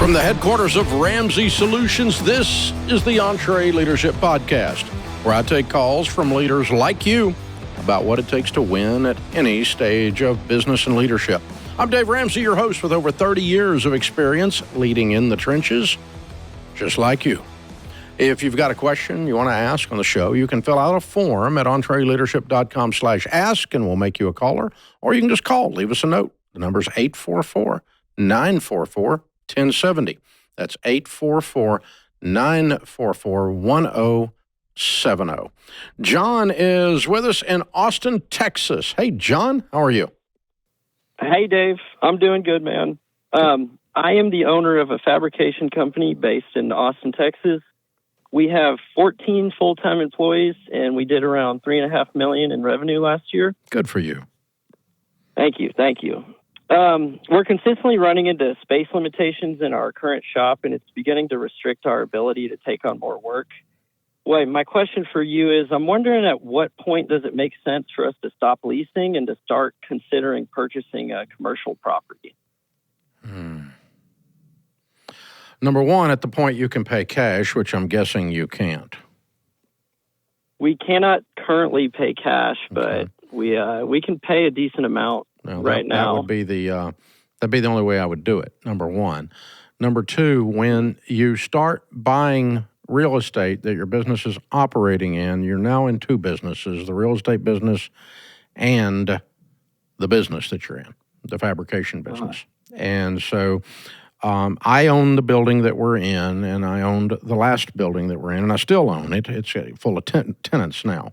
From the headquarters of Ramsey Solutions, this is the EntreLeadership podcast, where I take calls from leaders like you about what it takes to win at any stage of business and leadership. I'm Dave Ramsey, your host with over 30 years of experience leading in the trenches, just like you. If you've got a question you want to ask on the show, you can fill out a form at EntreLeadership.com/ask, and we'll make you a caller, or you can just call, leave us a note. The number's 844-944-1070. That's 844-944-1070. John is with us in Austin, Texas. Hey, John, how are you? Hey, Dave. I'm doing good, man. I am the owner of a fabrication company based in Austin, Texas. We have 14 full-time employees, and we did around $3.5 million in revenue last year. Good for you. Thank you. We're consistently running into space limitations in our current shop, and it's beginning to restrict our ability to take on more work. Well, my question for you is, I'm wondering at what point does it make sense for us to stop leasing and to start considering purchasing a commercial property? Number one, at the point you can pay cash, which I'm guessing you can't. We cannot currently pay cash, but we can pay a decent amount now. That would be that'd be the only way I would do it. Number one. Number two, when you start buying real estate that your business is operating in, you're now in two businesses: the real estate business and the business that you're in, the fabrication business. And so I own the building that we're in, and I owned the last building that we're in, and I still own it. It's full of tenants now.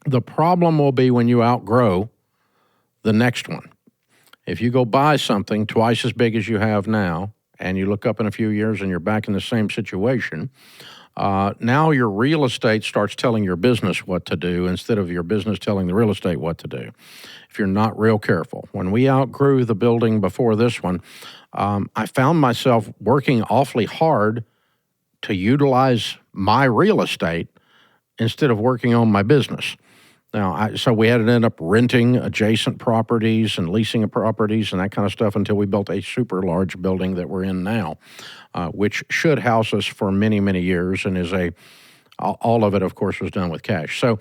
The problem will be when you outgrow the next one. If you go buy something twice as big as you have now, and you look up in a few years and you're back in the same situation, now your real estate starts telling your business what to do instead of your business telling the real estate what to do, if you're not real careful. When we outgrew the building before this one, I found myself working awfully hard to utilize my real estate instead of working on my business. Now, so we had to end up renting adjacent properties and leasing properties and that kind of stuff until we built a super large building that we're in now, which should house us for many, many years, and all of it, of course, was done with cash. So,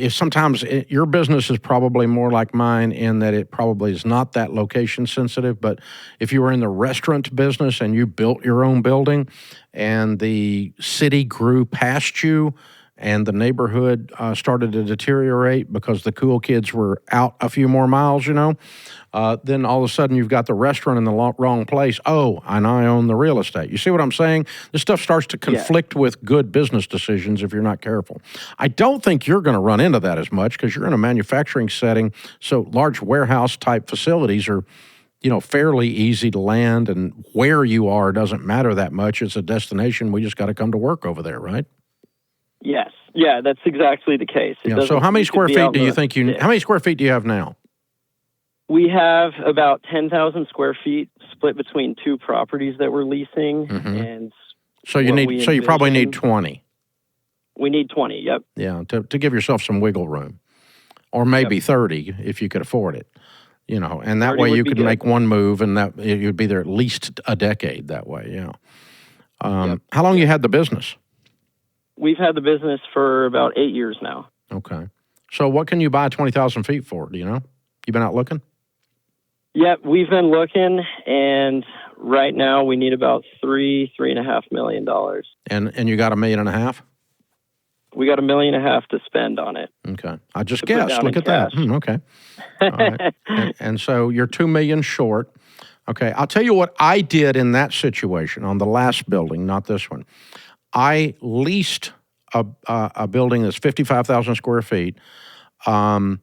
sometimes your business is probably more like mine in that it probably is not that location sensitive, but if you were in the restaurant business and you built your own building and the city grew past you, and the neighborhood started to deteriorate because the cool kids were out a few more miles, then all of a sudden you've got the restaurant in the wrong place. Oh, and I own the real estate. You see what I'm saying? This stuff starts to conflict with good business decisions if you're not careful. I don't think you're going to run into that as much because you're in a manufacturing setting, so large warehouse-type facilities are fairly easy to land, and where you are doesn't matter that much. It's a destination. We just got to come to work over there, right? Yes. Yeah, that's exactly the case. So how many square feet do you think how many square feet do you have now? We have about 10,000 square feet split between two properties that we're leasing. And so you probably need 20. We need 20, yep. Yeah, to give yourself some wiggle room. Or maybe 30 if you could afford it. And that way you could make one move and that you'd be there at least a decade that way, How long you had the business? We've had the business for about 8 years now. Okay. So what can you buy 20,000 feet for? Do you know? You been out looking? Yep, we've been looking, and right now we need about $3.5 million. And you got $1.5 million? We got $1.5 million to spend on it. Okay. I just guessed. Look at that. Okay. All right. And so you're $2 million short. Okay. I'll tell you what I did in that situation on the last building, not this one. I leased a building that's 55,000 square feet, and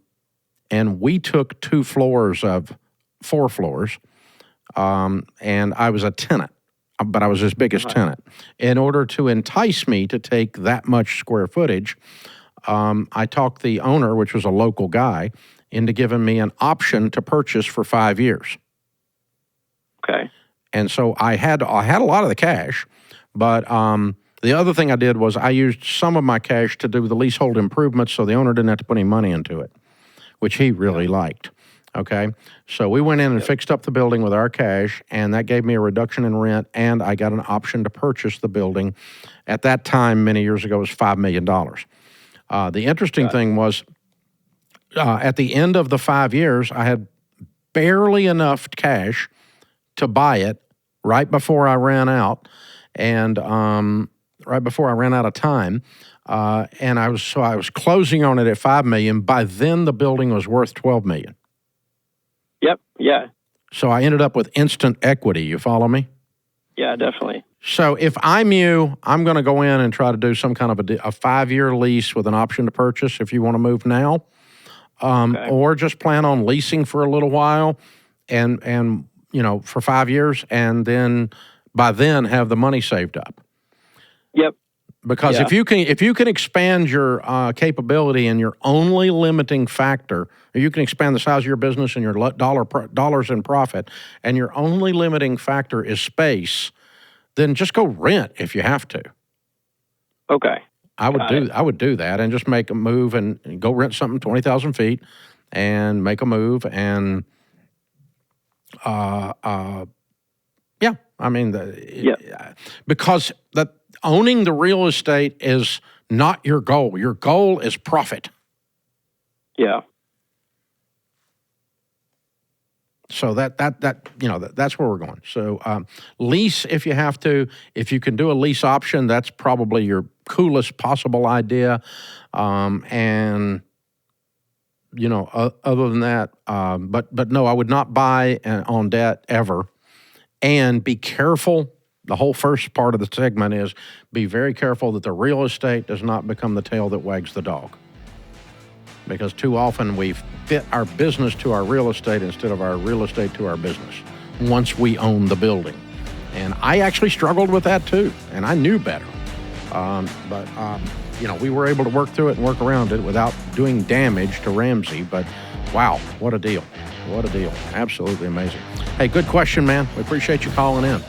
we took 2 floors of 4 floors, and I was a tenant, but I was his biggest tenant. In order to entice me to take that much square footage, I talked the owner, which was a local guy, into giving me an option to purchase for 5 years. Okay. And so I had a lot of the cash, but the other thing I did was I used some of my cash to do the leasehold improvements so the owner didn't have to put any money into it, which he really liked. Okay, so we went in and fixed up the building with our cash, and that gave me a reduction in rent, and I got an option to purchase the building. At that time, many years ago, it was $5 million. The interesting thing was, at the end of the 5 years, I had barely enough cash to buy it right before I ran out, and right before I ran out of time. And I was closing on it at $5 million. By then, the building was worth $12 million. Yep. Yeah. So I ended up with instant equity. You follow me? Yeah, definitely. So if I'm you, I'm going to go in and try to do some kind of a 5-year lease with an option to purchase if you want to move now, or just plan on leasing for a little while, and for 5 years, and then by then have the money saved up. Yep. Because if you can expand your capability, and your only limiting factor, or you can expand the size of your business and your dollars in profit, and your only limiting factor is space, then just go rent if you have to. Okay. I would do that and just make a move and go rent something 20,000 feet and make a move and because owning the real estate is not your goal. Your goal is profit. Yeah. So that's where we're going. So lease if you have to. If you can do a lease option, that's probably your coolest possible idea. Other than that, but no, I would not buy on debt ever. And be careful. The whole first part of the segment is be very careful that the real estate does not become the tail that wags the dog. Because too often we fit our business to our real estate instead of our real estate to our business once we own the building. And I actually struggled with that too, and I knew better. We were able to work through it and work around it without doing damage to Ramsey. But wow, what a deal. What a deal. Absolutely amazing. Hey, good question, man. We appreciate you calling in.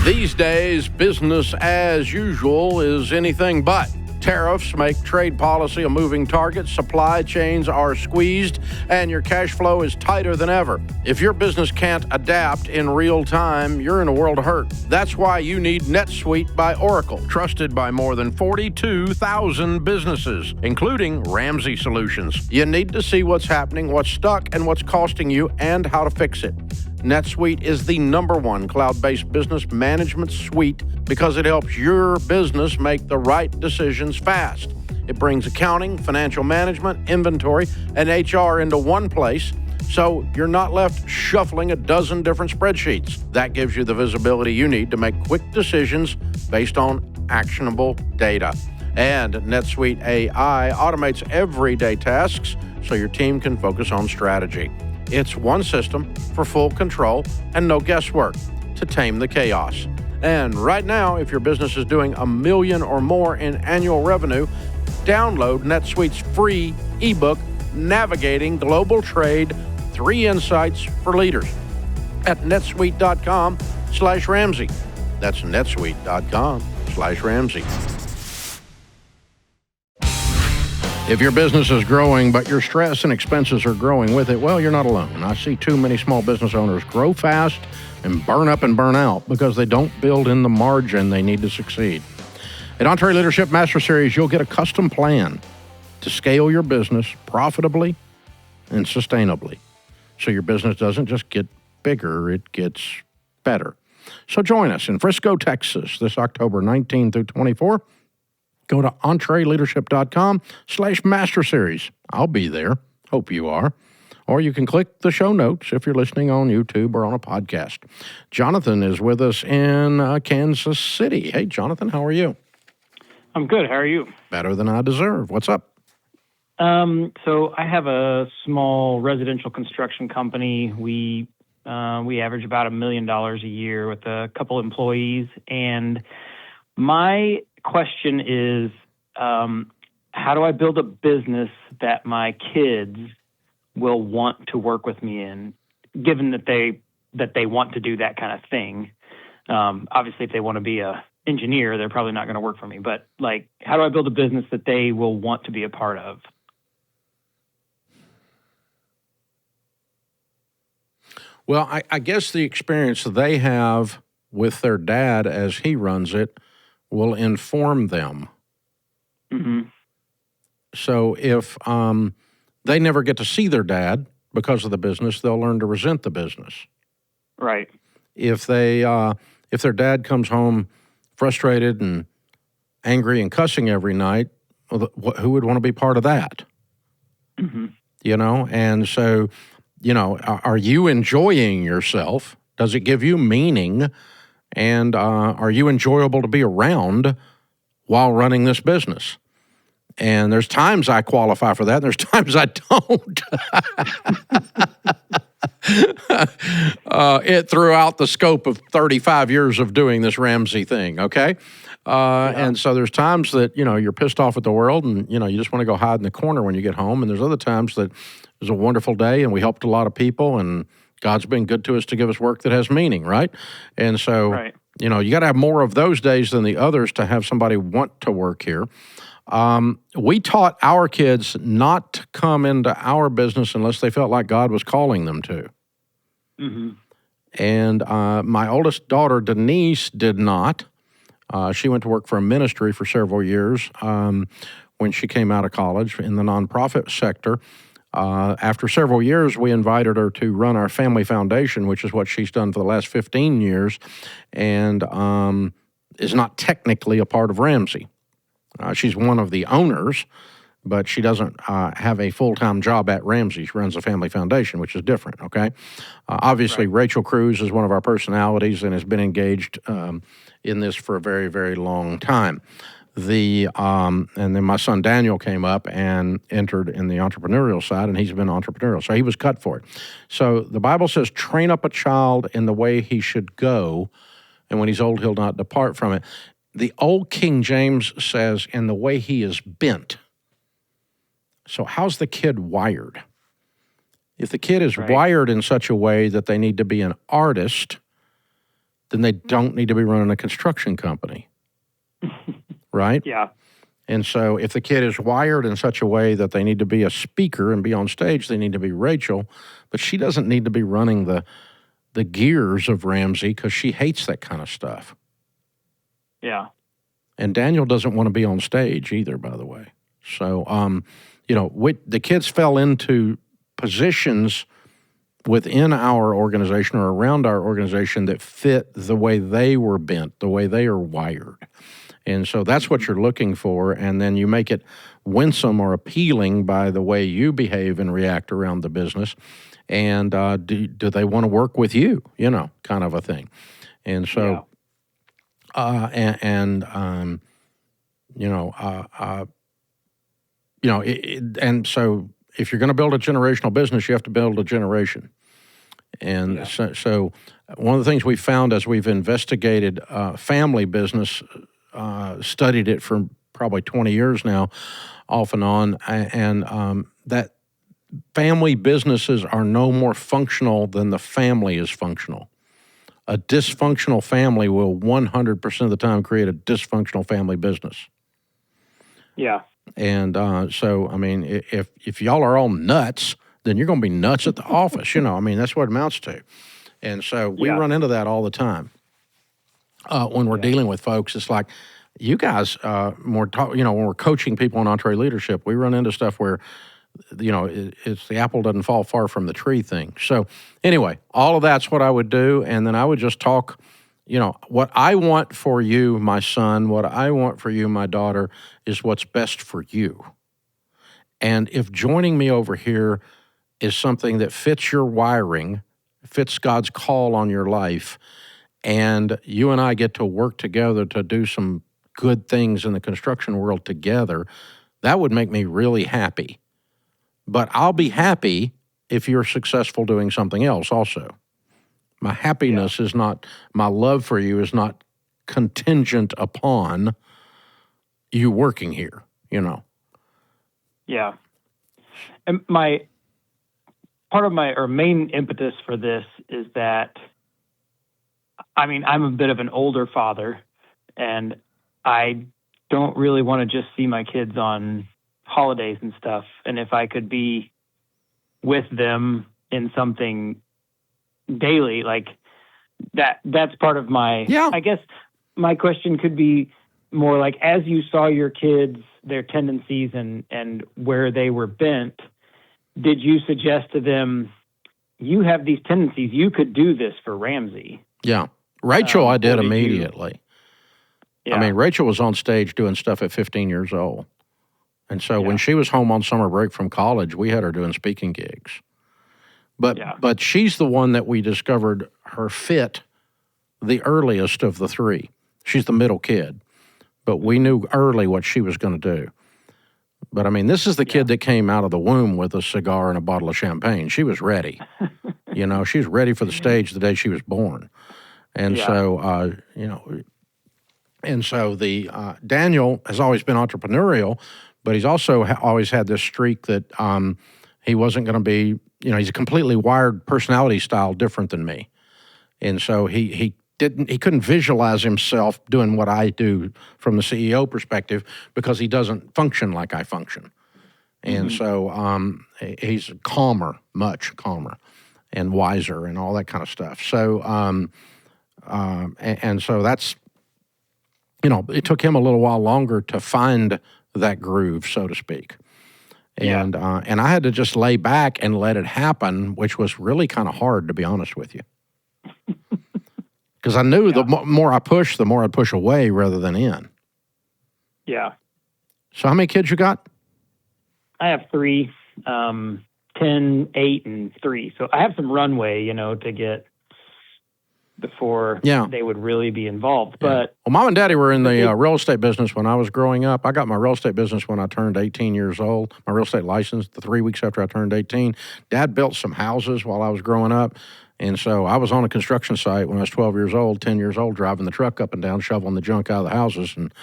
These days, business as usual is anything but. Tariffs make trade policy a moving target, supply chains are squeezed, and your cash flow is tighter than ever. If your business can't adapt in real time, you're in a world of hurt. That's why you need NetSuite by Oracle, trusted by more than 42,000 businesses, including Ramsey Solutions. You need to see what's happening, what's stuck, and what's costing you, and how to fix it. NetSuite is the #1 cloud-based business management suite because it helps your business make the right decisions fast. It brings accounting, financial management, inventory, and HR into one place, so you're not left shuffling a dozen different spreadsheets. That gives you the visibility you need to make quick decisions based on actionable data. And NetSuite AI automates everyday tasks so your team can focus on strategy. It's one system for full control and no guesswork to tame the chaos. And right now, if your business is doing $1 million or more in annual revenue, download NetSuite's free ebook, Navigating Global Trade, 3 Insights for Leaders at netsuite.com/Ramsey. That's netsuite.com/Ramsey. If your business is growing, but your stress and expenses are growing with it, well, you're not alone. I see too many small business owners grow fast and burn up and burn out because they don't build in the margin they need to succeed. At EntreLeadership Master Series, you'll get a custom plan to scale your business profitably and sustainably, so your business doesn't just get bigger, it gets better. So join us in Frisco, Texas, this October 19 through 24. Go to EntreLeadership.com/Master Series. I'll be there. Hope you are. Or you can click the show notes if you're listening on YouTube or on a podcast. Jonathan is with us in Kansas City. Hey, Jonathan, how are you? I'm good. How are you? Better than I deserve. What's up? So I have a small residential construction company. We average about $1 million a year with a couple employees. And my question is, how do I build a business that my kids will want to work with me in, given that they want to do that kind of thing? Obviously, if they want to be a engineer, they're probably not going to work for me. But how do I build a business that they will want to be a part of? Well, I guess the experience they have with their dad as he runs it will inform them. Mm-hmm. So if they never get to see their dad because of the business, they'll learn to resent the business. Right. If their dad comes home frustrated and angry and cussing every night, well, who would want to be part of that? Mm-hmm. And so, are you enjoying yourself? Does it give you meaning? And are you enjoyable to be around while running this business? And there's times I qualify for that, and there's times I don't. It throughout the scope of 35 years of doing this Ramsey thing, okay? And so there's times that, you're pissed off at the world and, you just want to go hide in the corner when you get home. And there's other times that it was a wonderful day and we helped a lot of people and God's been good to us to give us work that has meaning, right? And so, Right. you got to have more of those days than the others to have somebody want to work here. We taught our kids not to come into our business unless they felt like God was calling them to. Mm-hmm. And my oldest daughter, Denise, did not. She went to work for a ministry for several years when she came out of college in the nonprofit sector. After several years, we invited her to run our family foundation, which is what she's done for the last 15 years, and is not technically a part of Ramsey. She's one of the owners, but she doesn't have a full-time job at Ramsey. She runs a family foundation, which is different, okay? Obviously, Right. Rachel Cruz is one of our personalities and has been engaged in this for a very, very long time. And then my son Daniel came up and entered in the entrepreneurial side, and he's been entrepreneurial, so he was cut for it. So the Bible says, train up a child in the way he should go, and when he's old, he'll not depart from it. The old King James says, in the way he is bent. So how's the kid wired? If the kid is Right. wired in such a way that they need to be an artist, then they don't need to be running a construction company, right? Yeah. And so if the kid is wired in such a way that they need to be a speaker and be on stage, they need to be Rachel, but she doesn't need to be running the gears of Ramsey because she hates that kind of stuff. Yeah. And Daniel doesn't want to be on stage either, by the way. So, the kids fell into positions within our organization or around our organization that fit the way they were bent, the way they are wired. And so that's what you're looking for, and then you make it winsome or appealing by the way you behave and react around the business. And do they want to work with you, kind of a thing. And so... and so if you're going to build a generational business, you have to build a generation. And so one of the things we found as we've investigated family business, studied it for probably 20 years now, off and on, and that family businesses are no more functional than the family is functional. A dysfunctional family will 100% of the time create a dysfunctional family business. Yeah. And so, if y'all are all nuts, then you're going to be nuts at the office. That's what it amounts to. And so we run into that all the time when we're dealing with folks. It's like, you guys, when we're coaching people in EntreLeadership, we run into stuff where, it's the apple doesn't fall far from the tree thing. So anyway, all of that's what I would do. And then I would just talk, what I want for you, my son, what I want for you, my daughter, is what's best for you. And if joining me over here is something that fits your wiring, fits God's call on your life, and you and I get to work together to do some good things in the construction world together, that would make me really happy. But I'll be happy if you're successful doing something else also. My happiness is not, my love for you is not contingent upon you working here, Yeah. And part of my main impetus for this is that, I'm a bit of an older father, and I don't really want to just see my kids on holidays and stuff. And if I could be with them in something daily. Like that's part of my, Yeah. I guess my question could be more like, as you saw your kids, their tendencies and where they were bent, did you suggest to them, you have these tendencies, you could do this for Ramsey? Yeah. Rachel, I did or did you- immediately. Yeah. I mean, Rachel was on stage doing stuff at 15 years old. And so when Yeah. she was home on summer break from college, we had her doing speaking gigs. Yeah. But she's the one that we discovered her fit the earliest of the three. She's the middle kid. But we knew early what she was going to do. But, I mean, this is the kid that came out of the womb with a cigar and a bottle of champagne. She was ready. You know, she was ready for the stage the day she was born. And so, you know, and so the Daniel has always been entrepreneurial, but he's also always had this streak that he wasn't going to be, you know, he's a completely wired personality style different than me. And so he couldn't visualize himself doing what I do from the CEO perspective because he doesn't function like I function. And so he's calmer, much calmer and wiser and all that kind of stuff. So, and so that's, you know, it took him a little while longer to find that groove, so to speak. And and I had to just lay back and let it happen, which was really kind of hard, to be honest with you. Because I knew the more I push, the more I'd push away rather than in. Yeah. So how many kids you got? I have 3, 10, 8, and 3. So I have some runway, you know, to get before they would really be involved. But well, Mom and Daddy were in the real estate business when I was growing up. I got my real estate business when I turned 18 years old, my real estate license, the 3 weeks after I turned 18. Dad built some houses while I was growing up. And so I was on a construction site when I was 12 years old, 10 years old, driving the truck up and down, shoveling the junk out of the houses and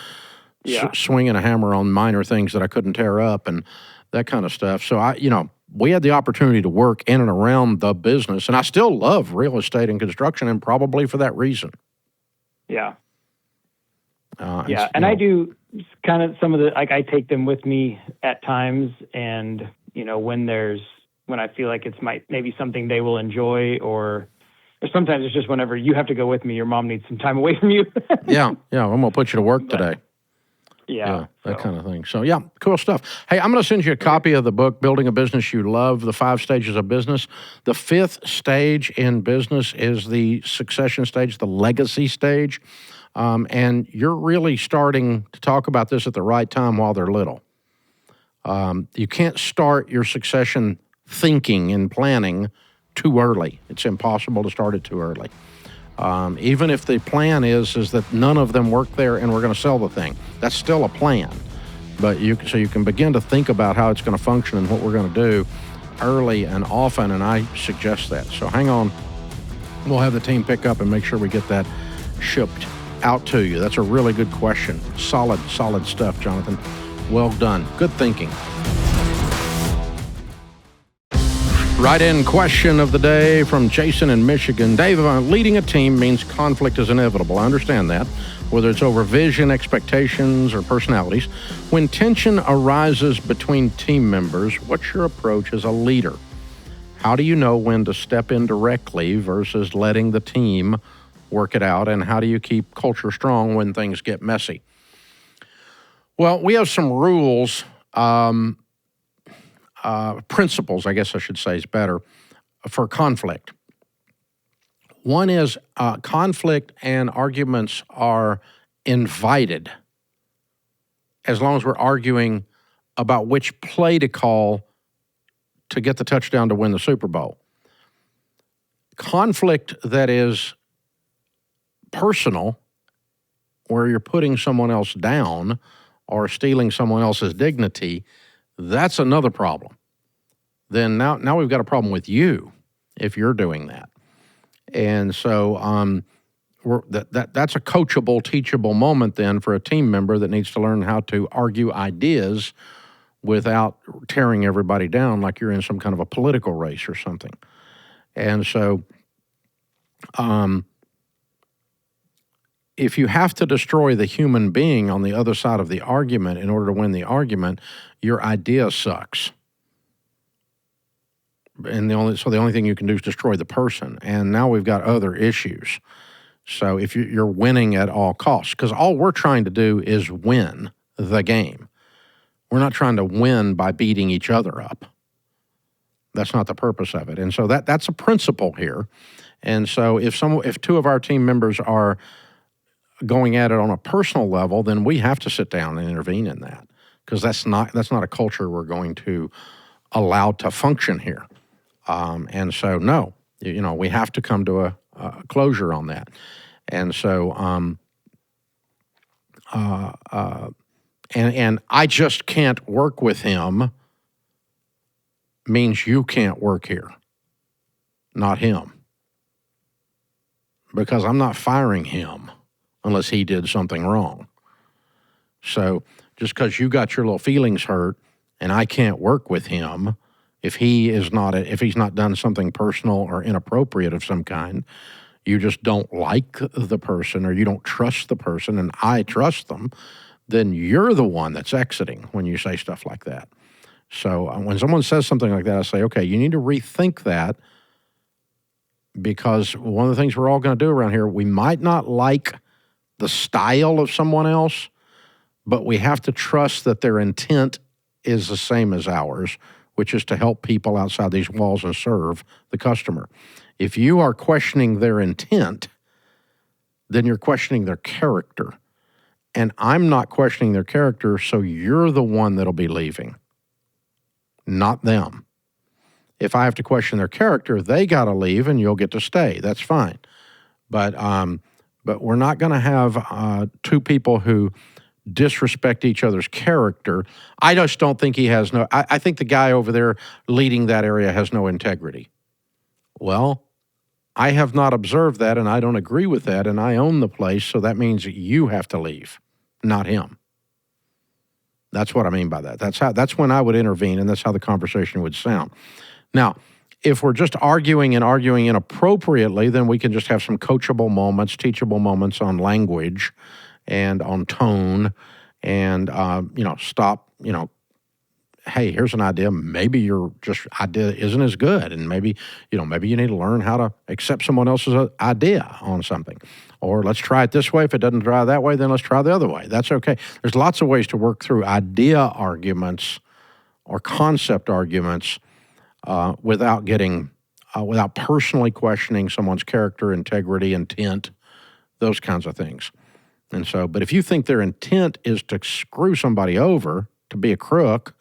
swinging a hammer on minor things that I couldn't tear up and that kind of stuff. So you know, we had the opportunity to work in and around the business, and I still love real estate and construction, and probably for that reason. Yeah. And I do kind of some of the, like, I take them with me at times, and, you know, when I feel like it's maybe something they will enjoy, or sometimes it's just whenever you have to go with me, your mom needs some time away from you. yeah, I'm going to put you to work today. Yeah, that kind of thing. So, yeah, cool stuff. Hey, I'm going to send you a copy of the book, Building a Business You Love, The 5 Stages of Business. The 5th stage in business is the succession stage, the legacy stage. And you're really starting to talk about this at the right time while they're little. You can't start your succession thinking and planning too early. It's impossible to start it too early. Even if the plan is that none of them work there and we're going to sell the thing, that's still a plan. But you can begin to think about how it's going to function and what we're going to do early and often, and I suggest that. So hang on. We'll have the team pick up and make sure we get that shipped out to you. That's a really good question. Solid stuff, Jonathan. Well done. Good thinking. Write-in question of the day from Jason in Michigan. Dave, leading a team means conflict is inevitable. I understand that, whether it's over vision, expectations, or personalities. When tension arises between team members, what's your approach as a leader? How do you know when to step in directly versus letting the team work it out? And how do you keep culture strong when things get messy? Well, we have some rules, principles, I guess I should say is better, for conflict. One is conflict and arguments are invited as long as we're arguing about which play to call to get the touchdown to win the Super Bowl. Conflict that is personal, where you're putting someone else down or stealing someone else's dignity, that's another problem. Then now we've got a problem with you if you're doing that. And so that's a coachable, teachable moment then for a team member that needs to learn how to argue ideas without tearing everybody down like you're in some kind of a political race or something. And so if you have to destroy the human being on the other side of the argument in order to win the argument, your idea sucks. And the only thing you can do is destroy the person. And now we've got other issues. So if you're winning at all costs, because all we're trying to do is win the game. We're not trying to win by beating each other up. That's not the purpose of it. And so that's a principle here. And so if two of our team members are going at it on a personal level, then we have to sit down and intervene in that, because that's not a culture we're going to allow to function here. And so no, we have to come to a closure on that. And so and I just can't work with him means you can't work here, not him. Because I'm not firing him unless he did something wrong. So just because you got your little feelings hurt and I can't work with him, if he's not done something personal or inappropriate of some kind, you just don't like the person or you don't trust the person and I trust them, then you're the one that's exiting when you say stuff like that. So when someone says something like that, I say, okay, you need to rethink that, because one of the things we're all going to do around here, we might not like the style of someone else, but we have to trust that their intent is the same as ours, which is to help people outside these walls and serve the customer. If you are questioning their intent, then you're questioning their character. And I'm not questioning their character, so you're the one that'll be leaving, not them. If I have to question their character, they got to leave and you'll get to stay. That's fine. But we're not going to have two people who disrespect each other's character. I just don't think he has I think the guy over there leading that area has no integrity. Well, I have not observed that, and I don't agree with that, and I own the place, so that means that you have to leave, not him. That's what I mean by that. That's when I would intervene, and that's how the conversation would sound. Now, if we're just arguing inappropriately, then we can just have some coachable moments, teachable moments on language and on tone, and stop. Hey, here's an idea. Maybe your idea isn't as good, and maybe you need to learn how to accept someone else's idea on something. Or let's try it this way. If it doesn't try that way, then let's try the other way. That's okay. There's lots of ways to work through idea arguments or concept arguments without personally questioning someone's character, integrity, intent, those kinds of things. And so, but if you think their intent is to screw somebody over, to be a crook,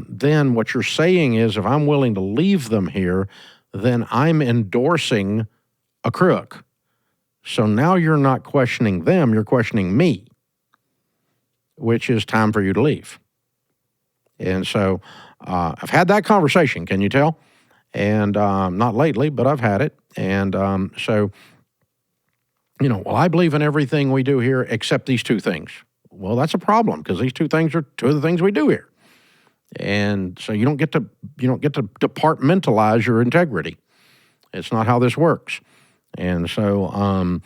then what you're saying is, if I'm willing to leave them here, then I'm endorsing a crook. So now you're not questioning them, you're questioning me, which is time for you to leave. And so I've had that conversation, can you tell? And not lately, but I've had it. And well, I believe in everything we do here except these two things. Well, that's a problem, because these two things are two of the things we do here. And so you don't get to departmentalize your integrity. It's not how this works. And so,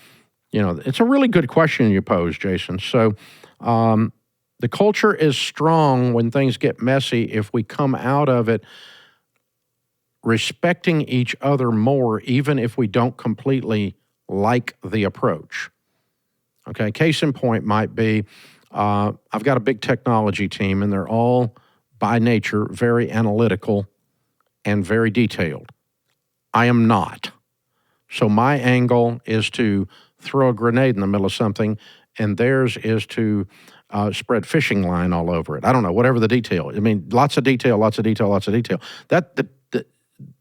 it's a really good question you pose, Jason. So the culture is strong when things get messy if we come out of it respecting each other more, even if we don't completely like the approach. Okay, case in point might be, I've got a big technology team, and they're all, by nature, very analytical and very detailed. I am not. So my angle is to throw a grenade in the middle of something, and theirs is to spread fishing line all over it. I don't know, whatever the detail. I mean, lots of detail.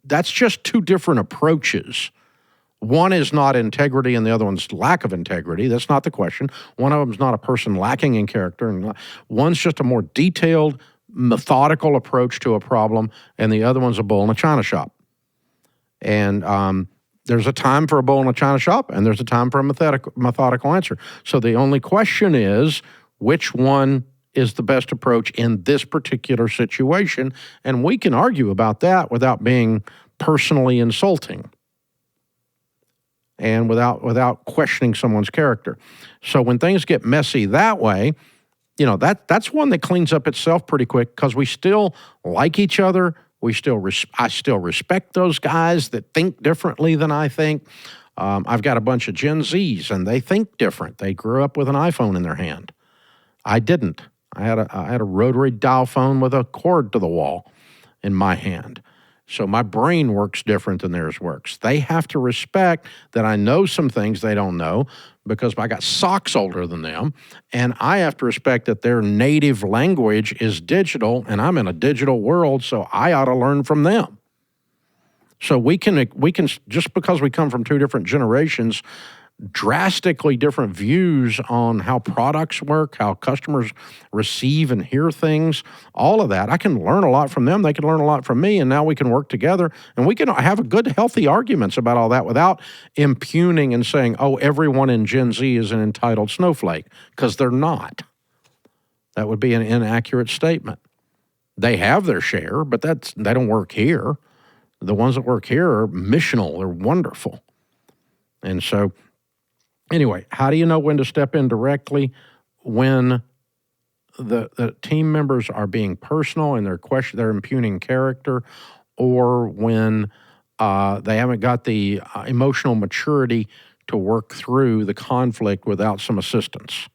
That's just two different approaches. One is not integrity, and the other one's lack of integrity. That's not the question. One of them is not a person lacking in character, and one's just a more detailed, methodical approach to a problem, and the other one's a bull in a china shop. And there's a time for a bull in a china shop, and there's a time for a methodical answer. So the only question is, which one is the best approach in this particular situation? And we can argue about that without being personally insulting and without questioning someone's character. So when things get messy that way, that's one that cleans up itself pretty quick, because we still like each other, I still respect those guys that think differently than I think. I've got a bunch of Gen Zs, and they think different. They grew up with an iPhone in their hand. I didn't. I had a rotary dial phone with a cord to the wall in my hand. So my brain works different than theirs works. They have to respect that I know some things they don't know because I got socks older than them, and I have to respect that their native language is digital, and I'm in a digital world, so I ought to learn from them. So we can just because we come from two different generations, drastically different views on how products work, how customers receive and hear things, all of that. I can learn a lot from them. They can learn a lot from me, and now we can work together, and we can have a good, healthy arguments about all that without impugning and saying, oh, everyone in Gen Z is an entitled snowflake, because they're not. That would be an inaccurate statement. They have their share, but they don't work here. The ones that work here are missional. They're wonderful. And so anyway, how do you know when to step in directly? When the team members are being personal and they're impugning character, or when they haven't got the emotional maturity to work through the conflict without some assistance.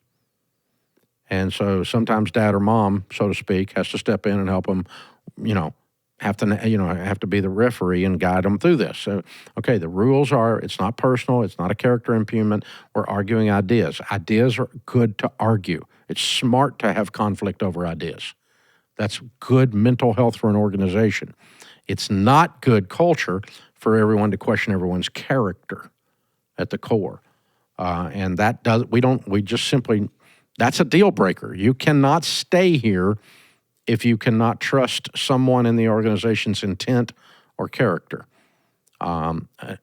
And so sometimes dad or mom, so to speak, has to step in and help them, have to be the referee and guide them through this. So, okay, the rules are, it's not personal, it's not a character impugnment, we're arguing ideas. Ideas are good to argue. It's smart to have conflict over ideas. That's good mental health for an organization. It's not good culture for everyone to question everyone's character at the core. And that's a deal breaker. You cannot stay here if you cannot trust someone in the organization's intent or character.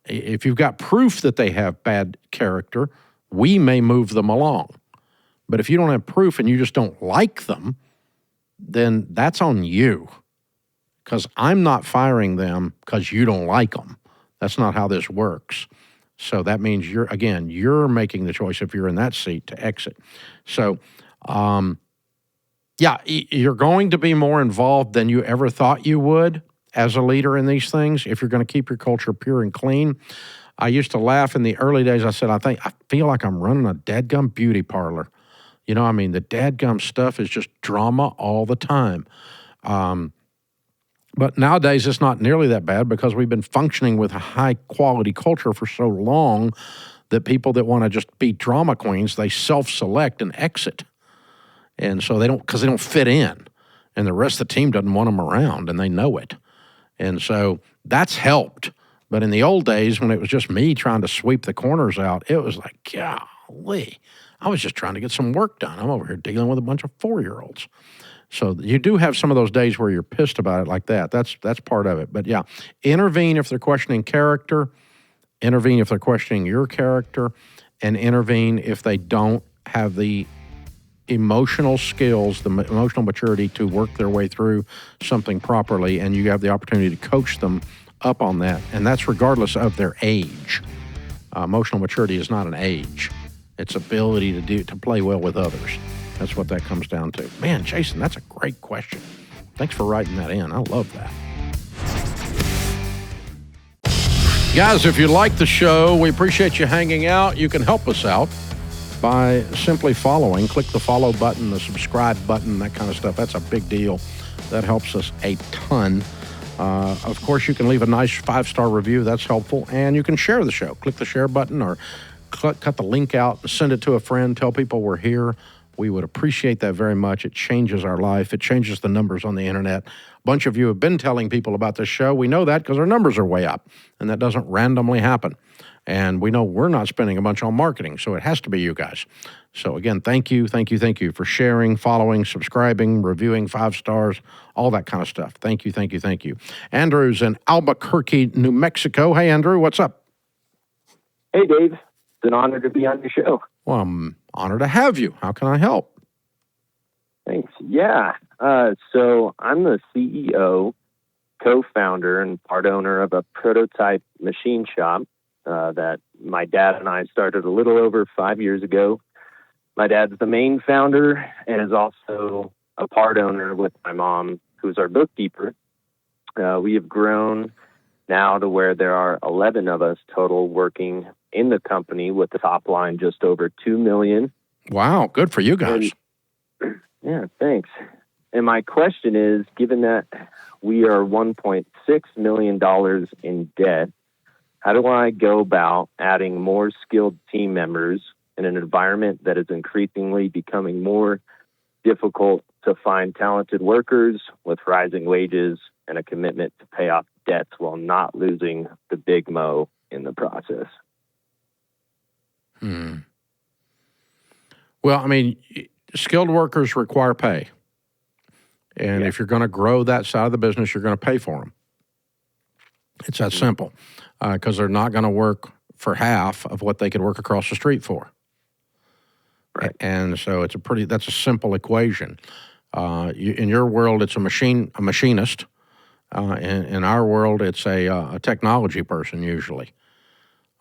If you've got proof that they have bad character, we may move them along. But if you don't have proof and you just don't like them, then that's on you. Because I'm not firing them because you don't like them. That's not how this works. So that means you're making the choice if you're in that seat to exit. So, you're going to be more involved than you ever thought you would as a leader in these things if you're going to keep your culture pure and clean. I used to laugh in the early days. I said, I feel like I'm running a dadgum beauty parlor. The dadgum stuff is just drama all the time. But nowadays, it's not nearly that bad because we've been functioning with a high-quality culture for so long that people that want to just be drama queens, they self-select and exit. And so they don't fit in. And the rest of the team doesn't want them around, and they know it. And so that's helped. But in the old days, when it was just me trying to sweep the corners out, it was like, golly, I was just trying to get some work done. I'm over here dealing with a bunch of 4-year-olds. So you do have some of those days where you're pissed about it like that. That's part of it. But yeah, intervene if they're questioning character, intervene if they're questioning your character, and intervene if they don't have the emotional skills, the emotional maturity to work their way through something properly, and you have the opportunity to coach them up on that. And that's regardless of their age. Emotional maturity is not an age. It's ability to play well with others. That's what that comes down to. Man, Jason, that's a great question. Thanks for writing that in. I love that. Guys, if you like the show, we appreciate you hanging out. You can help us out by simply following. Click the follow button, the subscribe button, that kind of stuff. That's a big deal. That helps us a ton. Of course, you can leave a nice 5-star review. That's helpful. And you can share the show. Click the share button or cut the link out, send it to a friend, tell people we're here. We would appreciate that very much. It changes our life. It changes the numbers on the internet. A bunch of you have been telling people about this show. We know that because our numbers are way up, and that doesn't randomly happen. And we know we're not spending a bunch on marketing, so it has to be you guys. So again, thank you for sharing, following, subscribing, reviewing 5 stars, all that kind of stuff. Thank you. Andrew's in Albuquerque, New Mexico. Hey, Andrew, what's up? Hey, Dave. It's an honor to be on your show. Well, I'm honored to have you. How can I help? Thanks. Yeah. So I'm the CEO, co-founder, and part owner of a prototype machine shop that my dad and I started a little over 5 years ago. My dad's the main founder and is also a part owner with my mom, who's our bookkeeper. We have grown now to where there are 11 of us total working in the company, with the top line just over $2 million. Wow, good for you guys. Yeah, thanks. And my question is, given that we are $1.6 million in debt, how do I go about adding more skilled team members in an environment that is increasingly becoming more difficult to find talented workers with rising wages and a commitment to pay off debts while not losing the big mo in the process? Well, I mean, skilled workers require pay. And if you're going to grow that side of the business, you're going to pay for them. It's that simple, because they're not going to work for half of what they could work across the street for. Right. And so that's a simple equation. In your world, it's a machinist. In our world, it's a technology person usually.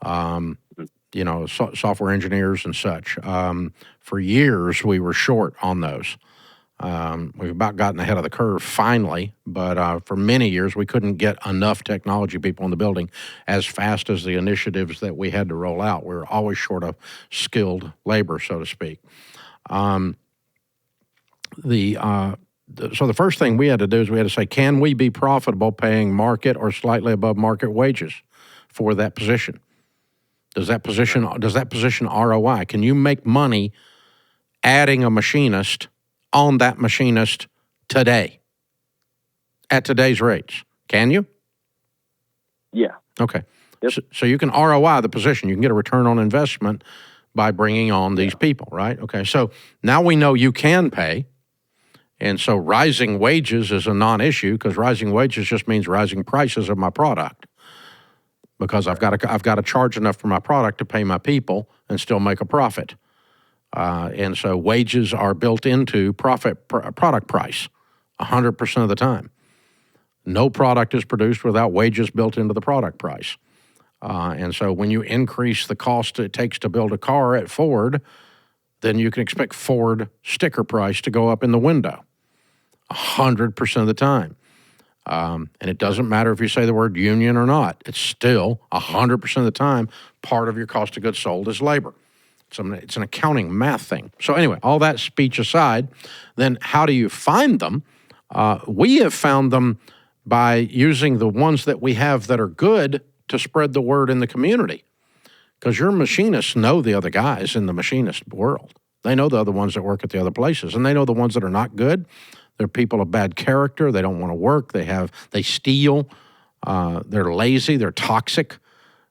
Software engineers and such. For years, we were short on those. We've about gotten ahead of the curve finally, but for many years, we couldn't get enough technology people in the building as fast as the initiatives that we had to roll out. We were always short of skilled labor, so to speak. So the first thing we had to do is we had to say, can we be profitable paying market or slightly above market wages for that position? Does that position ROI? Can you make money adding a machinist on that machinist today at today's rates? Can you? Yeah. Okay. Yep. So you can ROI the position. You can get a return on investment by bringing on these people, right? Okay. So now we know you can pay. And so rising wages is a non-issue, because rising wages just means rising prices of my product, because I've got to charge enough for my product to pay my people and still make a profit. And so wages are built into product price 100% of the time. No product is produced without wages built into the product price. And so when you increase the cost it takes to build a car at Ford, then you can expect Ford sticker price to go up in the window 100% of the time. And it doesn't matter if you say the word union or not. It's still 100% of the time part of your cost of goods sold is labor. It's an accounting math thing. So anyway, all that speech aside, then how do you find them? We have found them by using the ones that we have that are good to spread the word in the community. Because your machinists know the other guys in the machinist world. They know the other ones that work at the other places, and they know the ones that are not good. They're people of bad character. They don't want to work. They steal. They're lazy. They're toxic.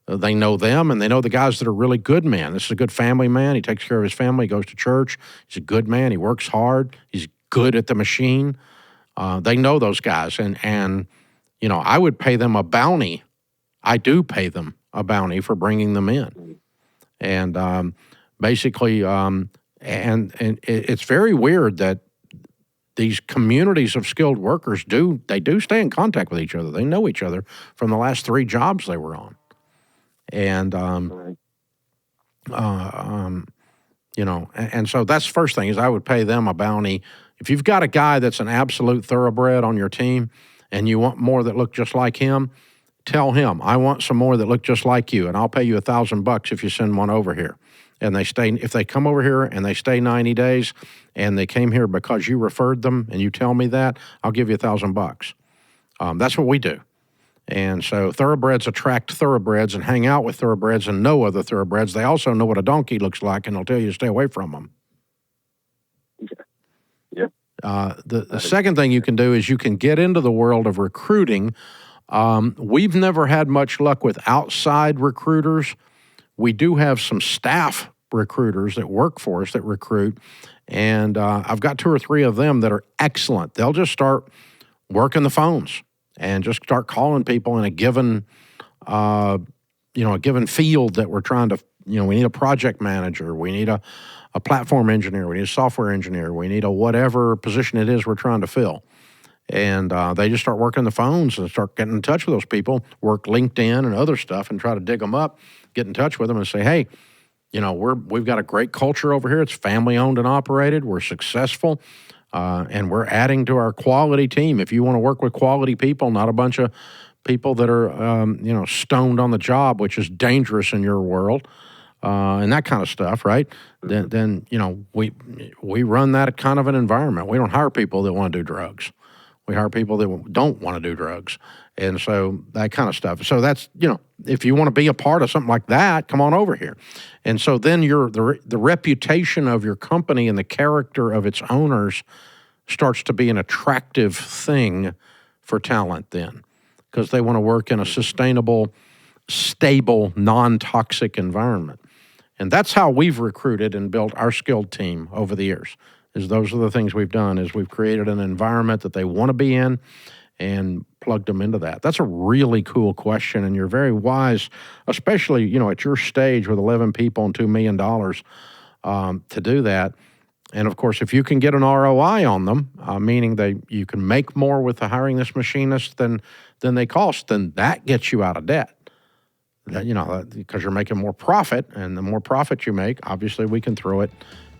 They know them, and they know the guys that are really good men. This is a good family man. He takes care of his family. He goes to church. He's a good man. He works hard. He's good at the machine. They know those guys, and I would pay them a bounty. I do pay them a bounty for bringing them in, and basically, and it's very weird that these communities of skilled workers do stay in contact with each other. They know each other from the last 3 jobs they were on. And, and so that's the first thing is I would pay them a bounty. If you've got a guy that's an absolute thoroughbred on your team and you want more that look just like him, tell him, I want some more that look just like you, and I'll pay you $1,000 if you send one over here. And if they come over here and they stay 90 days and they came here because you referred them and you tell me that, I'll give you $1,000. That's what we do. And so thoroughbreds attract thoroughbreds and hang out with thoroughbreds and know other thoroughbreds. They also know what a donkey looks like, and they'll tell you to stay away from them. Yeah. The second thing you can do is you can get into the world of recruiting. We've never had much luck with outside recruiters. We do have some staff recruiters that work for us that recruit, and I've got 2 or 3 of them that are excellent. They'll just start working the phones and just start calling people in a given, a given field that we're trying to, we need a project manager, we need a platform engineer, we need a software engineer, we need a whatever position it is we're trying to fill. And they just start working the phones and start getting in touch with those people, work LinkedIn and other stuff and try to dig them up, get in touch with them and say, hey, we've got a great culture over here. It's family owned and operated. We're successful. And we're adding to our quality team. If you want to work with quality people, not a bunch of people that are, stoned on the job, which is dangerous in your world, and that kind of stuff, right? Then we run that kind of an environment. We don't hire people that want to do drugs. We hire people that don't want to do drugs. And so that kind of stuff. So that's, if you want to be a part of something like that, come on over here. And so then the reputation of your company and the character of its owners starts to be an attractive thing for talent then, because they want to work in a sustainable, stable, non-toxic environment. And that's how we've recruited and built our skilled team over the years. Those are the things we've done, is we've created an environment that they want to be in and plugged them into that. That's a really cool question, and you're very wise, especially, at your stage with 11 people and $2 million to do that. And, of course, if you can get an ROI on them, meaning you can make more with the hiring this machinist than they cost, then that gets you out of debt. Because you're making more profit, and the more profit you make, obviously we can throw it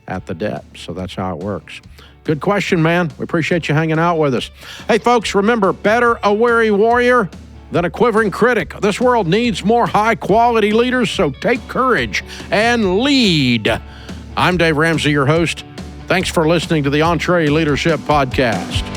at the debt. So that's how it works. Good question, man. We appreciate you hanging out with us. Hey, folks, remember, better a wary warrior than a quivering critic. This world needs more high-quality leaders, so take courage and lead. I'm Dave Ramsey, your host. Thanks for listening to the EntreLeadership Podcast.